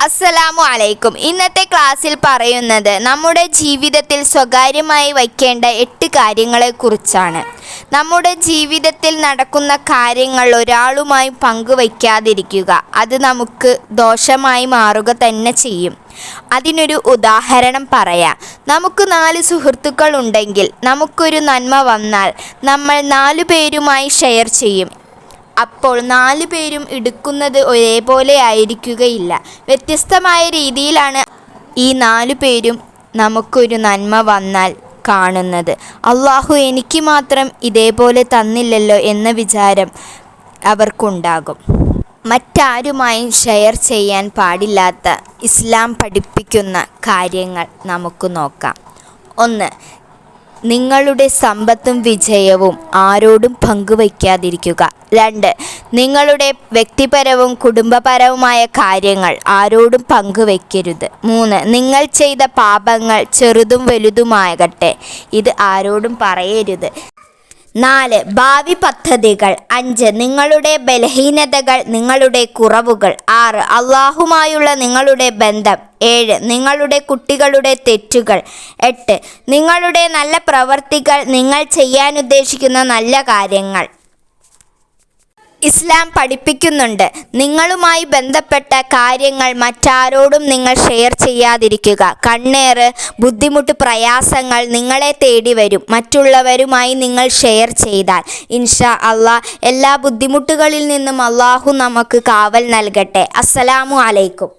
അസ്സലാമു അലൈക്കും. ഇന്നത്തെ ക്ലാസ്സിൽ പറയുന്നത് നമ്മുടെ ജീവിതത്തിൽ സ്വകാര്യമായി വയ്ക്കേണ്ട 8 കാര്യങ്ങളെക്കുറിച്ചാണ്. നമ്മുടെ ജീവിതത്തിൽ നടക്കുന്ന കാര്യങ്ങൾ ഒരാളുമായി പങ്കുവയ്ക്കാതിരിക്കുക. അത് നമുക്ക് ദോഷമായി മാറുക തന്നെ ചെയ്യും. അതിനൊരു ഉദാഹരണം പറയാം. നമുക്ക് 4 സുഹൃത്തുക്കൾ ഉണ്ടെങ്കിൽ നമുക്കൊരു നന്മ വന്നാൽ നമ്മൾ 4 പേരുമായി ഷെയർ ചെയ്യും. അപ്പോൾ 4 പേരും എടുക്കുന്നത് ഒരേപോലെ ആയിരിക്കുകയില്ല. വ്യത്യസ്തമായ രീതിയിലാണ് ഈ 4 പേരും നമുക്കൊരു നന്മ വന്നാൽ കാണുന്നത്. അള്ളാഹു എനിക്ക് മാത്രം ഇതേപോലെ തന്നില്ലല്ലോ എന്ന വിചാരം അവർക്കുണ്ടാകും. മറ്റാരുമായും ഷെയർ ചെയ്യാൻ പാടില്ലാത്ത ഇസ്ലാം പഠിപ്പിക്കുന്ന കാര്യങ്ങൾ നമുക്ക് നോക്കാം. 1. നിങ്ങളുടെ സമ്പത്തും വിജയവും ആരോടും പങ്കുവയ്ക്കാതിരിക്കുക. 2. നിങ്ങളുടെ വ്യക്തിപരവും കുടുംബപരവുമായ കാര്യങ്ങൾ ആരോടും പങ്കുവയ്ക്കരുത്. 3. നിങ്ങൾ ചെയ്ത പാപങ്ങൾ ചെറുതും വലുതുമാകട്ടെ ഇത് ആരോടും പറയരുത്. 4. ഭാവി പദ്ധതികൾ. 5. നിങ്ങളുടെ ബലഹീനതകൾ, നിങ്ങളുടെ കുറവുകൾ. 6. അള്ളാഹുമായുള്ള നിങ്ങളുടെ ബന്ധം. 7. നിങ്ങളുടെ കുട്ടികളുടെ തെറ്റുകൾ. 8. നിങ്ങളുടെ നല്ല പ്രവർത്തികൾ, നിങ്ങൾ ചെയ്യാനുദ്ദേശിക്കുന്ന നല്ല കാര്യങ്ങൾ. ഇസ്ലാം പഠിപ്പിക്കുന്നുണ്ട്, നിങ്ങളുമായി ബന്ധപ്പെട്ട കാര്യങ്ങൾ മറ്റാരോടും നിങ്ങൾ ഷെയർ ചെയ്യാതിരിക്കുക. കണ്ണേറ്, ബുദ്ധിമുട്ട്, പ്രയാസങ്ങൾ നിങ്ങളെ തേടി വരും. മറ്റുള്ളവരുമായി നിങ്ങൾ ഷെയർ ചെയ്താൽ ഇൻഷാ അള്ളാഹ് എല്ലാ ബുദ്ധിമുട്ടുകളിൽ നിന്നും അള്ളാഹു നമുക്ക് കാവൽ നൽകട്ടെ. അസ്സലാമു അലൈക്കും.